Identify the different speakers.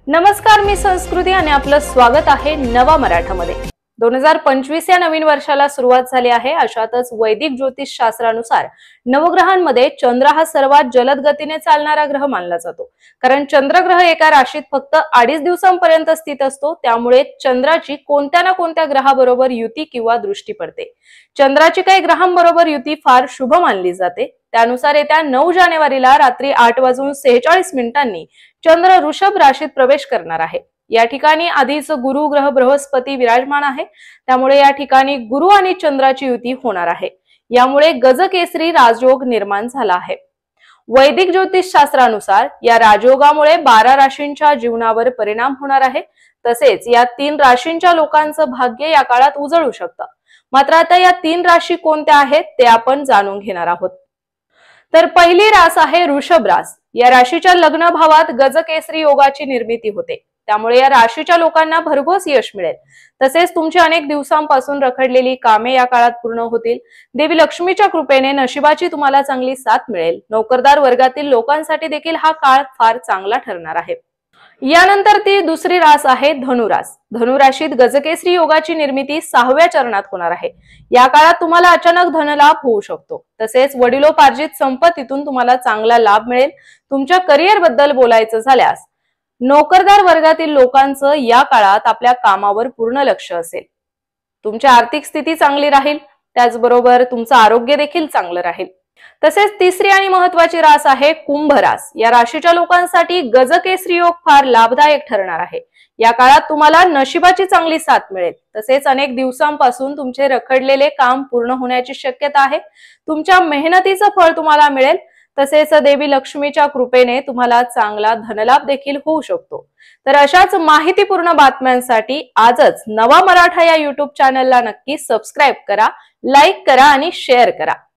Speaker 1: नमस्कार, मी संस्कृती आणि आपलं स्वागत आहे नवा मराठामध्ये। 2025 या नवीन वर्षाला सुरुवात झाली आहे। अशातच वैदिक ज्योतिष शास्त्रानुसार नवग्रहांमध्ये चंद्र हा सर्वात जलद गतीने चालणारा ग्रह मानला जातो। कारण चंद्रग्रह एका राशीत फक्त 2.5 दिवसांपर्यंत स्थित असतो, त्यामुळे चंद्राची कोणत्या ना कोणत्या ग्रहाबरोबर युती किंवा दृष्टी पडते। चंद्राची काही ग्रहांबरोबर युती फार शुभ मानली जाते। त्यानुसार येत्या 9 जानेवारीला रात्री 8:46 चंद्र वृषभ राशीत प्रवेश करणार आहे। या ठिकाणी आधीच गुरु ग्रह बृहस्पती विराजमान आहे, त्यामुळे या ठिकाणी गुरु आणि चंद्राची युती होणार आहे। यामुळे गजकेसरी राजयोग निर्माण झाला आहे। वैदिक ज्योतिष शास्त्रानुसार या राजयोगामुळे 12 राशींच्या जीवनावर परिणाम होणार आहे। तसेच या 3 राशींच्या लोकांचं भाग्य या काळात उजळू शकतं। मात्र आता या 3 राशी कोणत्या आहेत ते आपण जाणून घेणार आहोत। तर पहिली रास आहे वृषभ रास। या राशीच्या लग्न भावात गजकेसरी योगाची निर्मिती होते, त्यामुळे या राशीच्या लोकांना भरघोस यश मिळेल। तसेच तुमची अनेक दिवसांपासून रखडलेली कामे या काळात पूर्ण होतील। देवी लक्ष्मीच्या कृपेने नशिबाची तुम्हाला चांगली साथ मिळेल। नोकरदार वर्गातील लोकांसाठी देखील हा काळ फार चांगला ठरणार आहे। यानंतर ती दुसरी रास आहे धनुरास। धनुराशीत गजकेसरी योगाची निर्मिती 6व्या चरणात होणार आहे। या काळात तुम्हाला अचानक धनलाभ होऊ शकतो। तसेच वडिलोपार्जित संपत्तीतून तुम्हाला चांगला लाभ मिळेल। तुमच्या करिअर बद्दल बोलायचं झाल्यास नोकरदार वर्गातील लोकांचं या काळात आपल्या कामावर पूर्ण लक्ष असेल। तुमची आर्थिक स्थिती चांगली राहील, त्याचबरोबर तुमचं आरोग्य देखील चांगलं राहील। तसेच तिसरी आणि महत्त्वाची रास आहे कुंभ रास। या राशीच्या लोकांसाठी गजकेसरी योग फार लाभदायक ठरणार आहे। या काळात तुम्हाला नशिबाची चांगली साथ मिळेल। तसेच अनेक दिवसांपासून तुमचे रखडलेले काम पूर्ण होण्याची शक्यता आहे। तुमच्या मेहनतीचं फळ तुम्हाला मिळेल। तसेच देवी लक्ष्मीच्या कृपेने तुम्हाला चांगला धनलाभ देखील होऊ शकतो। तर अशाच माहितीपूर्ण बातम्यांसाठी आजच नवा मराठा या YouTube चॅनलला नक्की सबस्क्राइब करा, लाईक करा आणि शेअर करा।